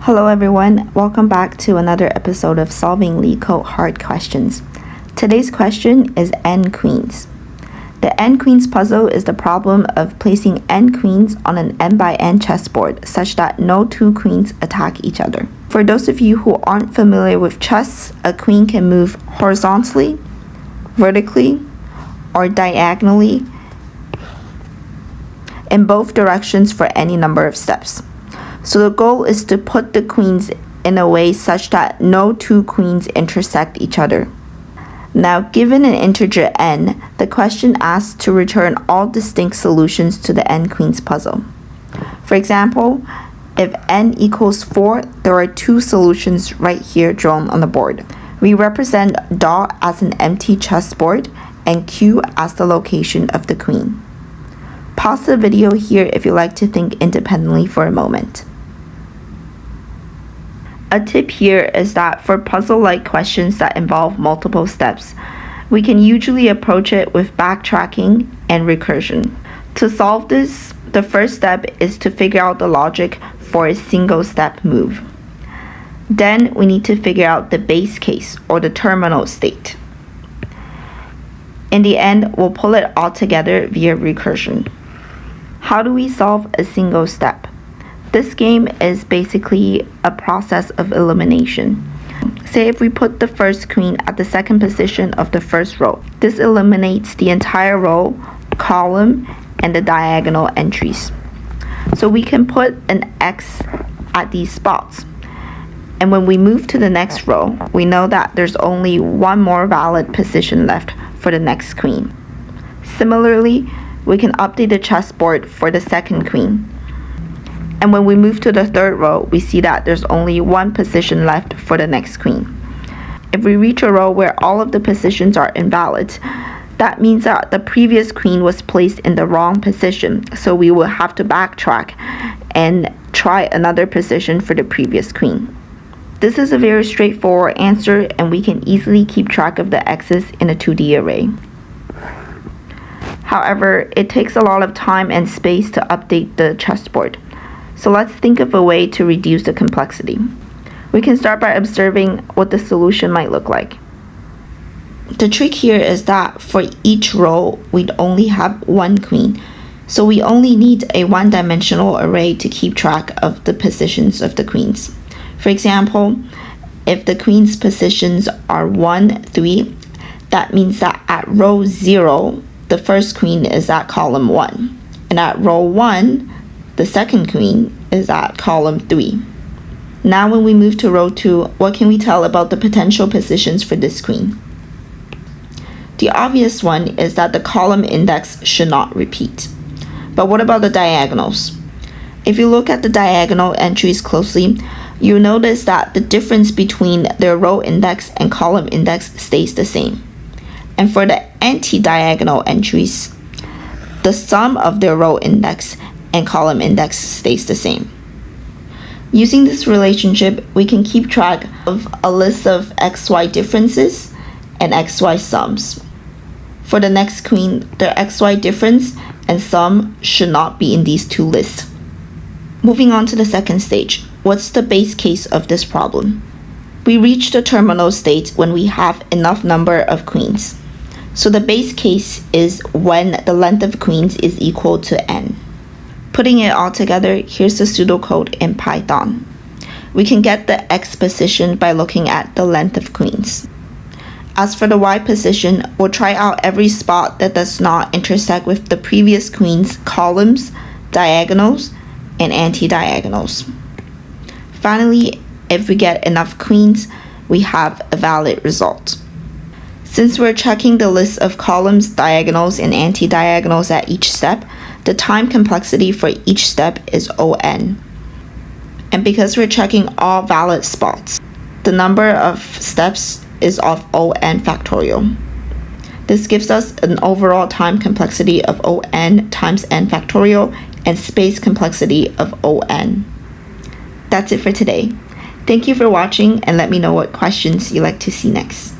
Hello everyone, welcome back to another episode of Solving LeetCode Hard Questions. Today's question is n queens. The n queens puzzle is the problem of placing n queens on an n by n chessboard such that no two queens attack each other. For those of you who aren't familiar with chess, a queen can move horizontally, vertically, or diagonally in both directions for any number of steps. So the goal is to put the queens in a way such that no two queens intersect each other. Now, given an integer n, the question asks to return all distinct solutions to the n queens puzzle. For example, if n equals 4, there are two solutions right here drawn on the board. We represent dot as an empty chessboard and q as the location of the queen. Pause the video here if you like to think independently for a moment. A tip here is that for puzzle-like questions that involve multiple steps, we can usually approach it with backtracking and recursion. To solve this, the first step is to figure out the logic for a single step move. Then we need to figure out the base case or the terminal state. In the end, we'll pull it all together via recursion. How do we solve a single step? This game is basically a process of elimination. Say if we put the first queen at the second position of the first row. This eliminates the entire row, column, and the diagonal entries. So we can put an X at these spots. And when we move to the next row, we know that there's only one more valid position left for the next queen. Similarly, we can update the chessboard for the second queen. And when we move to the third row, we see that there's only one position left for the next queen. If we reach a row where all of the positions are invalid, that means that the previous queen was placed in the wrong position, so we will have to backtrack and try another position for the previous queen. This is a very straightforward answer, and we can easily keep track of the x's in a 2D array. However, it takes a lot of time and space to update the chessboard. So let's think of a way to reduce the complexity. We can start by observing what the solution might look like. The trick here is that for each row, we'd only have one queen. So we only need a one-dimensional array to keep track of the positions of the queens. For example, if the queen's positions are 1, 3, that means that at row 0, the first queen is at column 1. And at row 1, the second queen is at column 3. Now when we move to row 2, what can we tell about the potential positions for this queen? The obvious one is that the column index should not repeat. But what about the diagonals? If you look at the diagonal entries closely, you'll notice that the difference between their row index and column index stays the same. And for the anti-diagonal entries, the sum of their row index and column index stays the same. Using this relationship, we can keep track of a list of XY differences and XY sums. For the next queen, their XY difference and sum should not be in these two lists. Moving on to the second stage, what's the base case of this problem? We reach the terminal state when we have enough number of queens. So the base case is when the length of queens is equal to n. Putting it all together, here's the pseudocode in Python. We can get the x position by looking at the length of queens. As for the y position, we'll try out every spot that does not intersect with the previous queen's columns, diagonals, and anti-diagonals. Finally, if we get enough queens, we have a valid result. Since we're checking the list of columns, diagonals, and anti-diagonals at each step, the time complexity for each step is O(n). And because we're checking all valid spots, the number of steps is of O(n) factorial. This gives us an overall time complexity of O(n) times n factorial and space complexity of O(n). That's it for today. Thank you for watching, and let me know what questions you'd like to see next.